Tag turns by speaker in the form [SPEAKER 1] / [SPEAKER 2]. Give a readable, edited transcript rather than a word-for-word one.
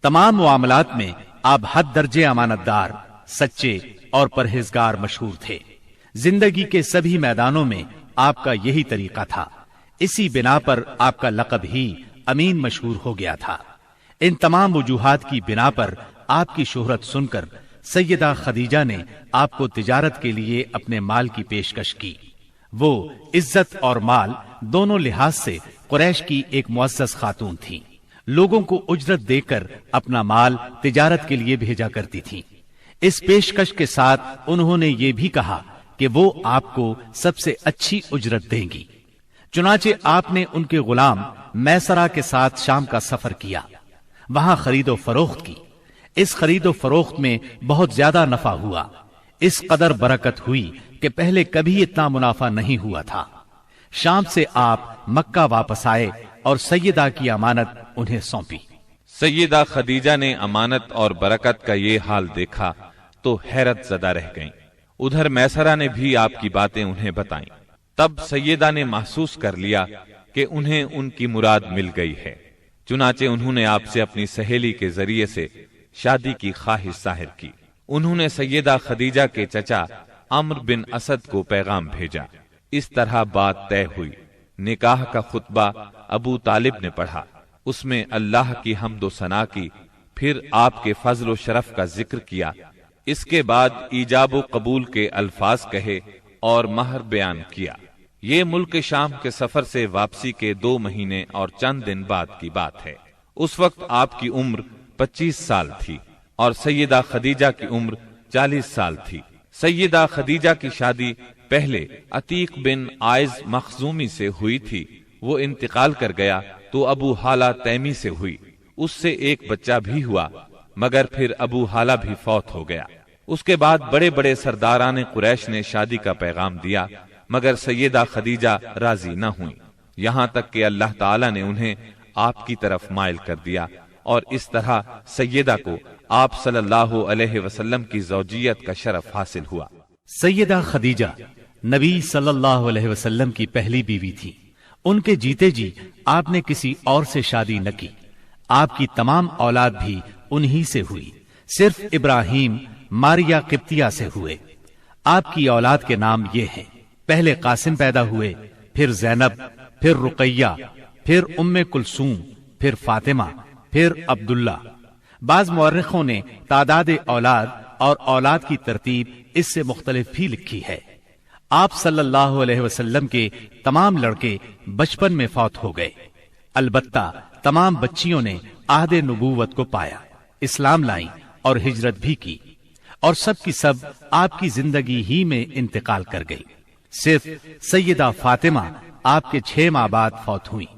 [SPEAKER 1] تمام معاملات میں آپ حد درجے امانتدار، سچے اور پرہیزگار مشہور تھے۔ زندگی کے سبھی میدانوں میں آپ کا یہی طریقہ تھا، اسی بنا پر آپ کا لقب ہی امین مشہور ہو گیا تھا۔ ان تمام وجوہات کی بنا پر آپ کی شہرت سن کر سیدہ خدیجہ نے آپ کو تجارت کے لیے اپنے مال کی پیشکش کی۔ وہ عزت اور مال دونوں لحاظ سے قریش کی ایک معزز خاتون تھی، لوگوں کو اجرت دے کر اپنا مال تجارت کے لیے بھیجا کرتی تھی۔ اس پیشکش کے ساتھ انہوں نے یہ بھی کہا کہ وہ آپ کو سب سے اچھی اجرت دیں گی۔ چنانچہ آپ نے ان کے غلام میسرہ کے ساتھ شام کا سفر کیا، وہاں خرید و فروخت کی۔ اس خرید و فروخت میں بہت زیادہ نفع ہوا، اس قدر برکت ہوئی کہ پہلے کبھی اتنا منافع نہیں ہوا تھا۔ شام سے آپ مکہ واپس آئے اور سیدہ کی امانت انہیں سونپی۔
[SPEAKER 2] سیدہ خدیجہ نے امانت اور برکت کا یہ حال دیکھا تو حیرت زدہ رہ گئیں۔ ادھر میسرہ نے بھی آپ کی باتیں انہیں بتائیں۔ تب سیدہ نے محسوس کر لیا کہ انہیں ان کی مراد مل گئی ہے، چنانچہ انہوں نے آپ سے اپنی سہیلی کے ذریعے سے شادی کی خواہش ظاہر کی۔ انہوں نے سیدہ خدیجہ کے چچا عمرو بن اسد کو پیغام بھیجا۔ اس طرح بات طے ہوئی۔ نکاح کا خطبہ ابو طالب نے پڑھا، اس میں اللہ کی حمد و ثنا کی، پھر آپ کے فضل و شرف کا ذکر کیا۔ اس کے بعد ایجاب و قبول کے الفاظ کہے اور مہر بیان کیا۔ یہ ملک شام کے سفر سے واپسی کے 2 مہینے اور چند دن بعد کی بات ہے۔ اس وقت آپ کی عمر 25 سال تھی اور سیدہ خدیجہ کی عمر 40 سال تھی۔ سیدہ خدیجہ کی شادی پہلے عتیق بن عائز مخزومی سے ہوئی تھی، وہ انتقال کر گیا تو ابو حالہ تیمی سے ہوئی، اس سے ایک بچہ بھی ہوا، مگر پھر ابو حالہ بھی فوت ہو گیا۔ اس کے بعد بڑے بڑے سرداران قریش نے شادی کا پیغام دیا، مگر سیدہ خدیجہ راضی نہ ہوئیں، یہاں تک کہ اللہ تعالی نے انہیں آپ کی طرف مائل کر دیا، اور اس طرح سیدہ کو آپ صلی اللہ علیہ وسلم کی زوجیت کا شرف حاصل ہوا۔
[SPEAKER 1] سیدہ خدیجہ نبی صلی اللہ علیہ وسلم کی پہلی بیوی تھی۔ ان کے جیتے جی آپ نے کسی اور سے شادی نہ کی۔ آپ کی تمام اولاد بھی انہی سے ہوئی، صرف ابراہیم ماریا قبطیہ سے ہوئے۔ آپ کی اولاد کے نام یہ ہیں: پہلے قاسم پیدا ہوئے، پھر زینب، پھر رقیہ، پھر ام کلثوم، پھر فاطمہ، پھر عبداللہ۔ بعض مورخوں نے تعداد اولاد اور اولاد کی ترتیب اس سے مختلف بھی لکھی ہے۔ آپ صلی اللہ علیہ وسلم کے تمام لڑکے بچپن میں فوت ہو گئے، البتہ تمام بچیوں نے عہد نبوت کو پایا، اسلام لائیں اور ہجرت بھی کی، اور سب کی سب آپ کی زندگی ہی میں انتقال کر گئی۔ صرف سیدہ فاطمہ آپ کے 6 ماہ بعد فوت ہوئیں۔